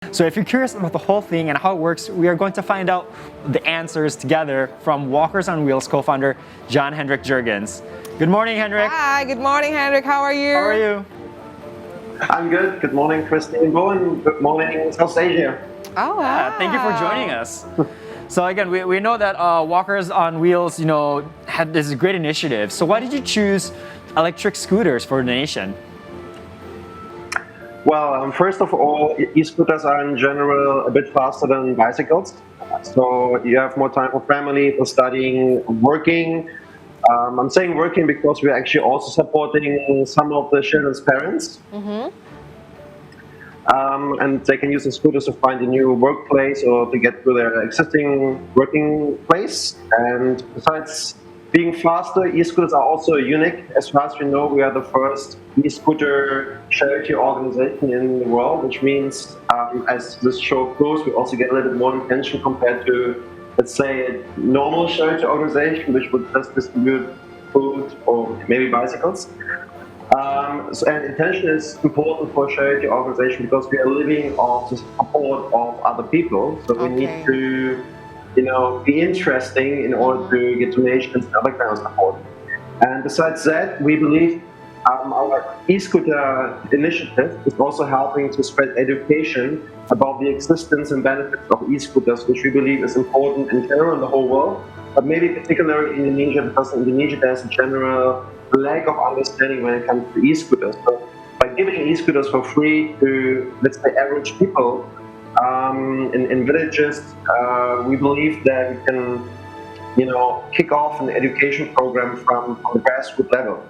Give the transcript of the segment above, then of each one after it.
So if you're curious about the whole thing and how it works, we are going to find out the answers together from Walkers on Wheels co-founder Jan-hendrik Jurgens. Good morning, Hendrik. Hi, good morning, Hendrik. How are you? How are you? I'm good. Good morning, Christine Bowen. Good morning, South Asia. Oh, wow. Thank you for joining us. So again, we know that Walkers on Wheels, had this great initiative. So why did you choose electric scooters for the nation? Well, first of all, e-scooters are in general a bit faster than bicycles. So you have more time for family, for studying, working. I'm saying working because we're actually also supporting some of the children's parents. And they can use the scooters to find a new workplace or to get to their existing working place. And besides being faster, e-scooters are also unique. As far as we know, we are the first e-scooter charity organization in the world, which means as this show goes, we also get a little bit more attention compared to, let's say, a normal charity organization, which would just distribute food or maybe bicycles. And intention is important for a charity organization because we are living off the support of other people. So we need to, be interesting in order to get donations and other kind of support. And besides that, we believe our e-scooter initiative is also helping to spread education about the existence and benefits of e-scooters, which we believe is important in general in the whole world, but maybe particularly in Indonesia, because in Indonesia there's a general lack of understanding when it comes to e-scooters. So by giving e-scooters for free to, let's say, average people in villages, we believe that we can, kick off an education program from the grassroots level.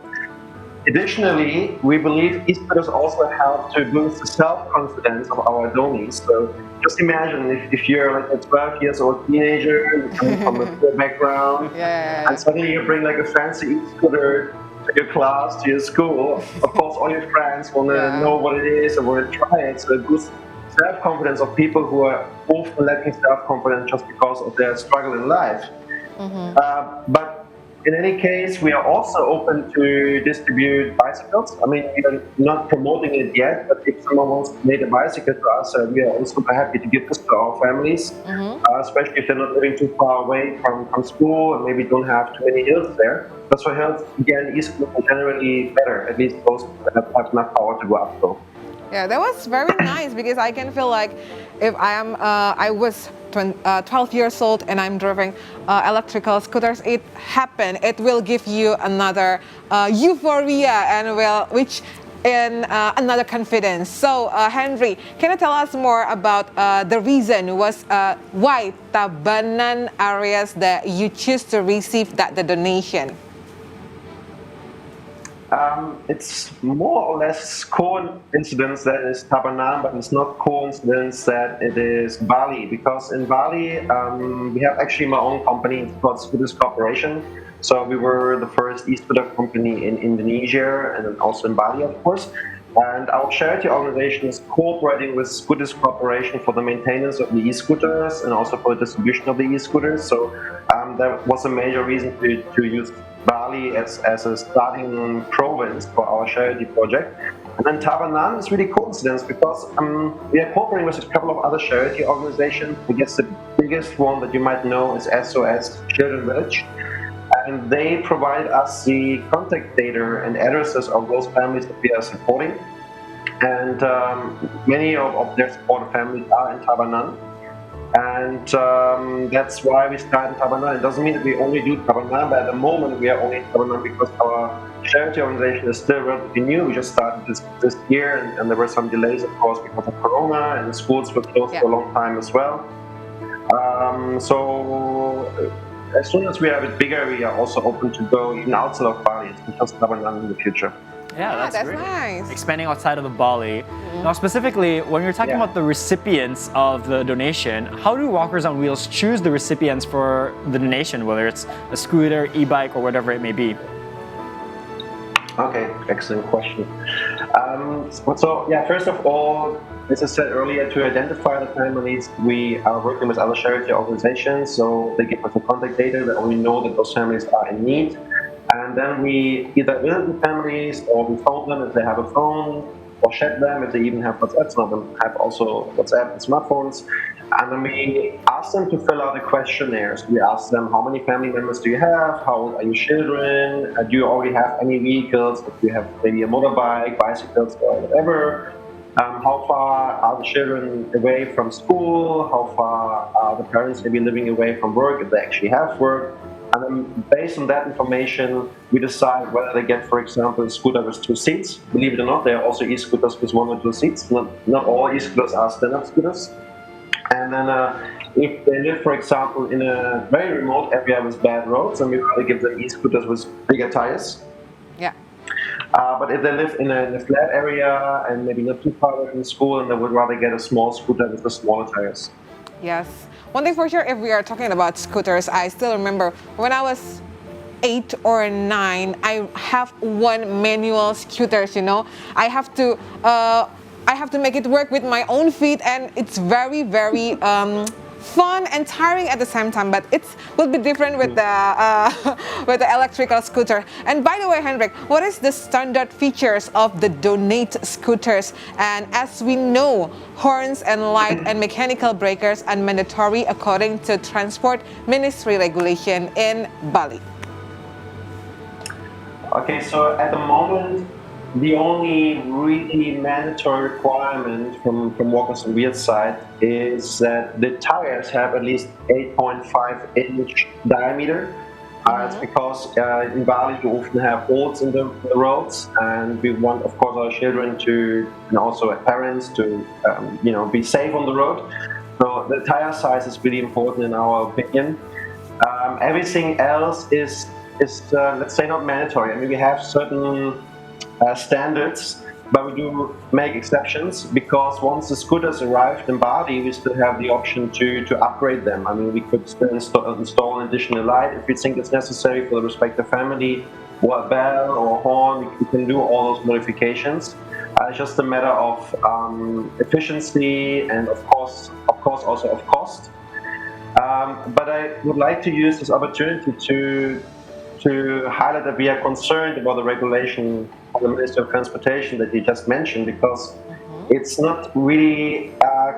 Additionally, we believe e-scooters also help to boost the self-confidence of our donees. So just imagine if you're like a 12 years old teenager coming from a poor background, and suddenly you bring like a fancy e-scooter to your class, to your school. Of course, all your friends want to know what it is and want to try it. So it boosts self-confidence of people who are often lacking self-confidence just because of their struggle in life. But in any case, we are also open to distribute bicycles. I mean, we are not promoting it yet, but if someone wants to donate a bicycle to us, we are also happy to give this to our families, especially if they're not living too far away from school and maybe don't have too many hills there. But for health, again, e-scooters are generally better, at least those that have enough power to go uphill. Yeah, that was very nice because I can feel like if I was 12 years old and I'm driving electrical scooters, it will give you another euphoria and another confidence. So, Henry, can you tell us more about the reason why Tabanan areas that you choose to receive the donation? It's more or less coincidence that it's Tabanan, but it's not coincidence that it is Bali, because in Bali we have actually my own company. It's called Scooters Corporation. So we were the first e-scooter company in Indonesia and then also in Bali, of course. And our charity organization is cooperating with Scooters Corporation for the maintenance of the e-scooters and also for the distribution of the e-scooters. So that was a major reason to use Bali as a starting province for our charity project. And then Tabanan is really coincidence because we are cooperating with a couple of other charity organizations. I guess the biggest one that you might know is SOS Children Village. And they provide us the contact data and addresses of those families that we are supporting. And many of their supported families are in Tabanan. And that's why we started Tabanan. It doesn't mean that we only do Tabanan, but at the moment we are only in Tabanan because our charity organization is still relatively new. We just started this year, and there were some delays, of course, because of Corona, and the schools were closed for a long time as well. So as soon as we are a bit bigger, we are also open to go even outside of Bali, to just Tabanan in the future. Yeah, that's great. Nice. Expanding outside of the Bali. Now, specifically, when you're talking about the recipients of the donation, how do Walkers on Wheels choose the recipients for the donation, whether it's a scooter, e-bike, or whatever it may be? Okay, excellent question. First of all, as I said earlier, to identify the families, we are working with other charity organizations, so they give us the contact data that we know that those families are in need. And then we either visit the families or we phone them if they have a phone, or chat them if they even have WhatsApp. Some of them have also WhatsApp and smartphones. And then we ask them to fill out a questionnaire. So we ask them, how many family members do you have? How old are your children? Do you already have any vehicles? If you have maybe a motorbike, bicycles, or whatever. How far are the children away from school? How far are the parents maybe living away from work if they actually have work? And then based on that information, we decide whether they get, for example, a scooter with 2 seats. Believe it or not, there are also e-scooters with 1 or 2 seats. Not all e-scooters are stand-up scooters. And then if they live, for example, in a very remote area with bad roads, then we rather give them e-scooters with bigger tires. Yeah. But if they live in a flat area and maybe not too far away from school, then they would rather get a small scooter with the smaller tires. Yes. One thing for sure, if we are talking about scooters, I still remember when I was 8 or 9, I have one manual scooters, you know. I have to make it work with my own feet, and it's very, very fun and tiring at the same time, but it will be different with the with the electrical scooter. And by the way, Hendrik, what is the standard features of the Donate scooters? And as we know, horns and light and mechanical breakers are mandatory according to Transport Ministry regulation in Bali. Okay, so at the moment, the only really mandatory requirement from Walkers on Wheels side is that the tires have at least 8.5-inch diameter. It's because in Bali you often have holes in the roads, and we want, of course, our children to, and also parents to, be safe on the road. So the tire size is really important in our opinion. Everything else is let's say not mandatory. I mean, we have certain standards, but we do make exceptions because once the scooters arrived in Bali, we still have the option to upgrade them. I mean, we could still install an additional light if we think it's necessary for the respective family, or a bell or a horn. We can do all those modifications. It's just a matter of efficiency and of course also of cost. But I would like to use this opportunity to highlight that we are concerned about the regulation of the Ministry of Transportation that you just mentioned, because it's not really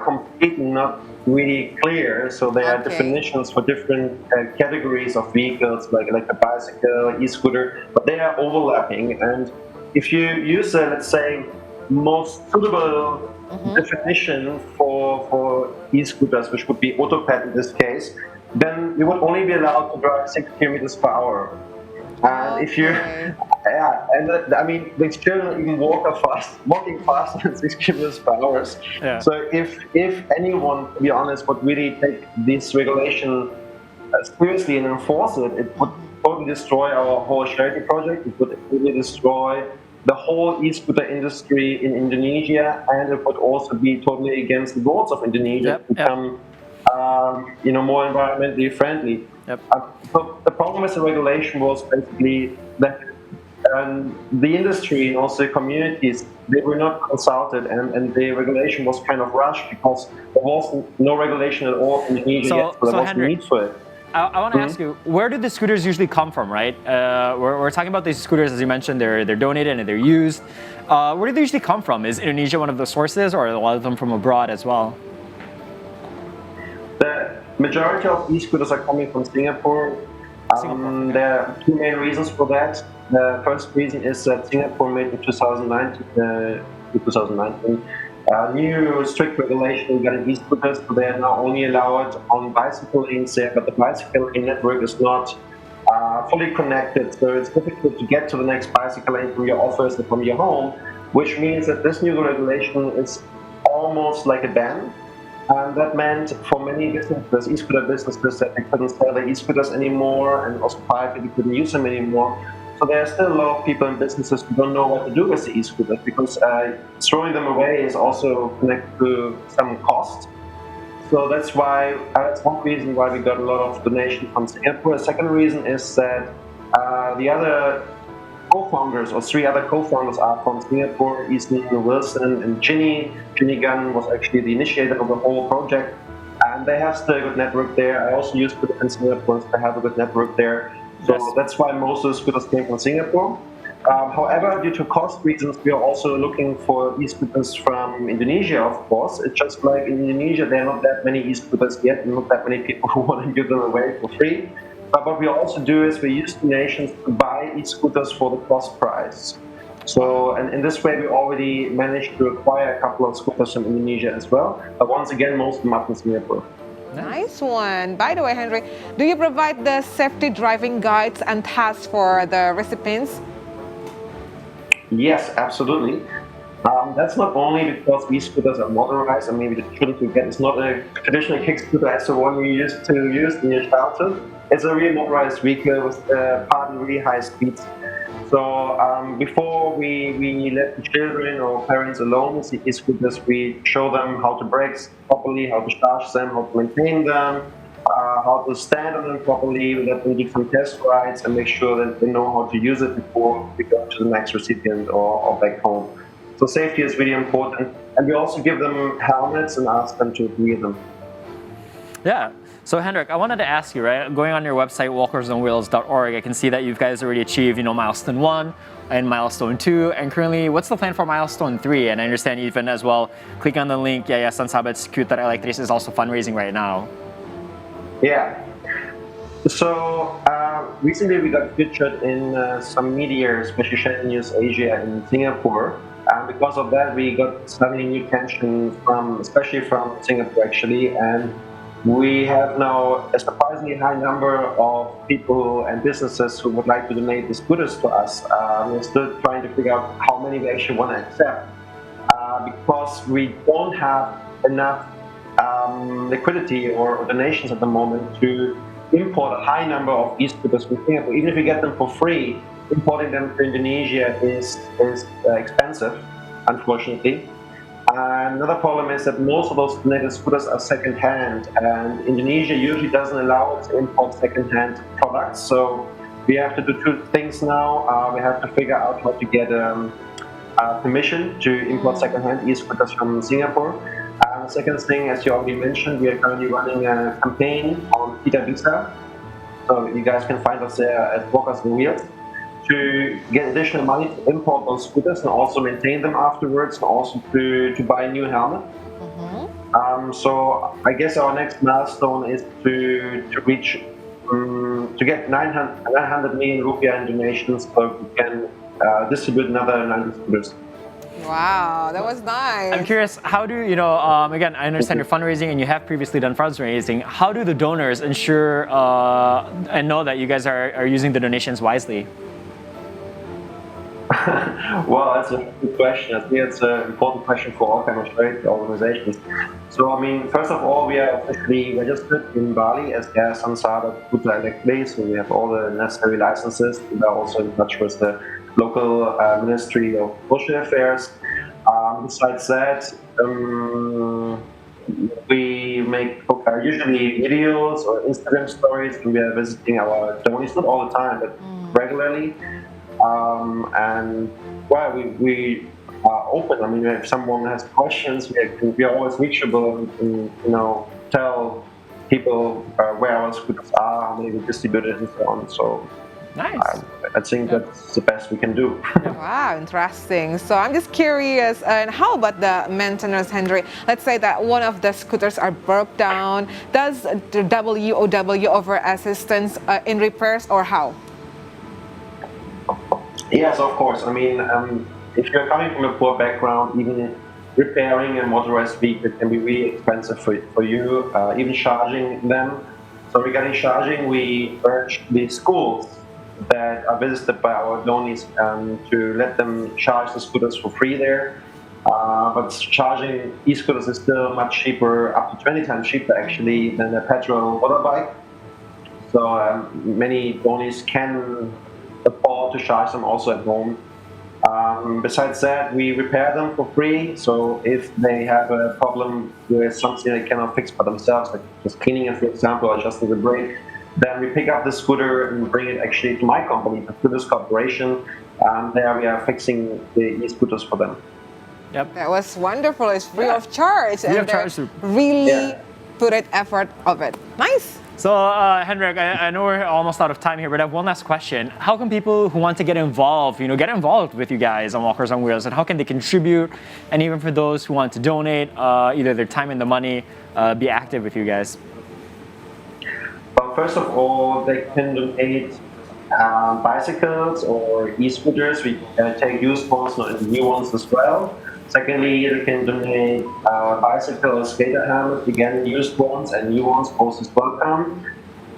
complete and not really clear. So there are definitions for different categories of vehicles, like a bicycle, e-scooter, but they are overlapping. And if you use let's say, most suitable definition for e-scooters, which would be Autopad in this case, then you would only be allowed to drive 6 kilometers per hour. And if you, I mean, the children even walking faster than 6 kilometers per hour. Yeah. So if anyone, to be honest, would really take this regulation seriously and enforce it, it would totally destroy our whole charity project. It would really destroy the whole e-scooter industry in Indonesia, and it would also be totally against the goals of Indonesia to become more environmentally friendly. Yep. So the problem with the regulation was basically that the industry and also the communities, they were not consulted, and the regulation was kind of rushed because there was no regulation at all in Indonesia yet, so there was no need for it. I want to ask you, where do the scooters usually come from, right? We're talking about these scooters, as you mentioned, they're donated and they're used. Where do they usually come from? Is Indonesia one of the sources, or are a lot of them from abroad as well? The majority of e-scooters are coming from Singapore. There are 2 main reasons for that. The first reason is that Singapore made in 2019 new strict regulation regarding e-scooters, so they are now only allowed on bicycle lanes there, but the bicycle lane network is not fully connected, so it's difficult to get to the next bicycle lane from your office or from your home, which means that this new regulation is almost like a ban. And that meant for many businesses, e-scooter businesses, that they couldn't sell their e-scooters anymore, and also privately couldn't use them anymore. So there are still a lot of people and businesses who don't know what to do with the e-scooters, because throwing them away is also connected to some cost. So that's one reason why we got a lot of donation from Singapore. The second reason is that the other co-founders, or 3 other co-founders, are from Singapore: Ethan, Wilson, and Ginny. Ginny Gunn was actually the initiator of the whole project, and they have still a good network there. I also used to in Singapore, so they have a good network there. So that's why most of the scooters came from Singapore. However, due to cost reasons, we are also looking for e-scooters from Indonesia, of course. It's just like in Indonesia, there are not that many e-scooters yet, not that many people who want to give them away for free. But what we also do is we use donations to buy e-scooters for the cost price. So, and in this way, we already managed to acquire a couple of scooters from Indonesia as well. But once again, most of them are from Singapore. Nice one. By the way, Hendrik, do you provide the safety driving guides and tasks for the recipients? Yes, absolutely. That's not only because these scooters are motorized, and maybe the shouldn't forget, it's not a traditional kick scooter as the one you used to use in your childhood. It's a really motorized vehicle with partly really high speeds. So before we let the children or parents alone with the e-scooters, we show them how to brake properly, how to charge them, how to maintain them, how to stand on them properly, let them do some test rides and make sure that they know how to use it before we go to the next recipient or back home. So safety is really important. And we also give them helmets and ask them to wear them. Yeah. So Hendrik, I wanted to ask you, right? Going on your website, walkersonwheels.org, I can see that you guys already achieved, milestone 1 and milestone 2. And currently, what's the plan for milestone 3? And I understand even as well, click on the link, Yayasan Sahabat Skuter Elektris is also fundraising right now. Yeah. So recently we got featured in some media, especially Channel News Asia in Singapore. And because of that, we got suddenly new attention especially from Singapore actually. And we have now a surprisingly high number of people and businesses who would like to donate the scooters to us. We're still trying to figure out how many we actually want to accept because we don't have enough liquidity or donations at the moment to import a high number of e-scooters from Singapore. Even if we get them for free, importing them to Indonesia is expensive, unfortunately. Another problem is that most of those donated scooters are second-hand, and Indonesia usually doesn't allow us to import second-hand products. So we have to do two things now. We have to figure out how to get permission to import second-hand e-scooters from Singapore. The second thing, as you already mentioned, we are currently running a campaign on Kita Visa. So you guys can find us there at Walkers on Wheels to get additional money to import those scooters and also maintain them afterwards, and also to buy a new helmet. So I guess our next milestone is to reach to get 900 million rupiah in donations so we can distribute another 90 scooters. Wow, that was nice. I'm curious, how do again, I understand you're fundraising and you have previously done fundraising. How do the donors ensure and know that you guys are using the donations wisely? Well, that's a good question. I think it's an important question for all kind of trade organizations. So, I mean, first of all, we are officially registered in Bali as Yayasan Sahabat Skuter Elektris, so we have all the necessary licenses. We are also in touch with the local Ministry of Social Affairs. Besides that, we make usually videos or Instagram stories, and we are visiting our donors, not all the time, but regularly. And well, we are open. I mean, if someone has questions, we are always reachable and tell people where our scooters are, how many we distributed, and so on. So nice. I think that's the best we can do. Wow, interesting. So I'm just curious, and how about the maintenance, Hendrik? Let's say that one of the scooters are broke down. Does the WOW offer assistance in repairs, or how? Yes, of course. I mean, if you're coming from a poor background, even repairing a motorized vehicle can be really expensive for you, even charging them. So regarding charging, we urge the schools that are visited by our donors to let them charge the scooters for free there. But charging e-scooters is still much cheaper, up to 20 times cheaper actually, than a petrol motorbike. So many donors can afford to charge them also at home. Besides that, we repair them for free. So if they have a problem with something they cannot fix by themselves, like just cleaning it, for example, or adjusting the brake, then we pick up the scooter and bring it actually to my company, the Scooters Corporation. There we are fixing the e-scooters for them. Yep. That was wonderful. It's free of charge. Free of charge. Really put it effort of it. Nice. So, Hendrik, I know we're almost out of time here, but I have one last question. How can people who want to get involved, get involved with you guys on Walkers on Wheels, and how can they contribute? And even for those who want to donate, either their time and the money, be active with you guys. Well, first of all, they can donate bicycles or e-scooters. We take used ones and new ones as well. Secondly, they can donate bicycles, skater helmets, again, used ones and new ones, both is welcome.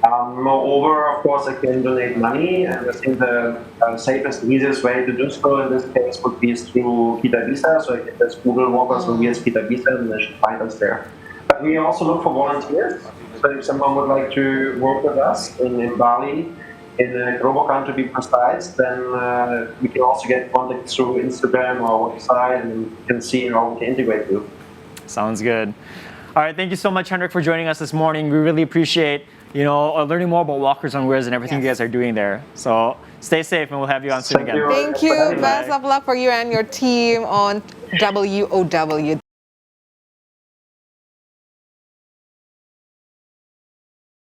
Moreover, of course, they can donate money, and I think the safest and easiest way to do so in this case would be through Kita Visa. So if there's Google Walkers on Wheels Kita Visa, then they should find us there. But we also look for volunteers. So if someone would like to work with us in Bali, in Robocan to be precise, then we can also get contact through Instagram or website, and you can see how we can integrate you. Sounds good. All right, thank you so much, Hendrik, for joining us this morning. We really appreciate, learning more about Walkers on Wheels and everything you guys are doing there. So stay safe, and we'll have you on soon again. Thank you. Best of luck for you and your team on WOW.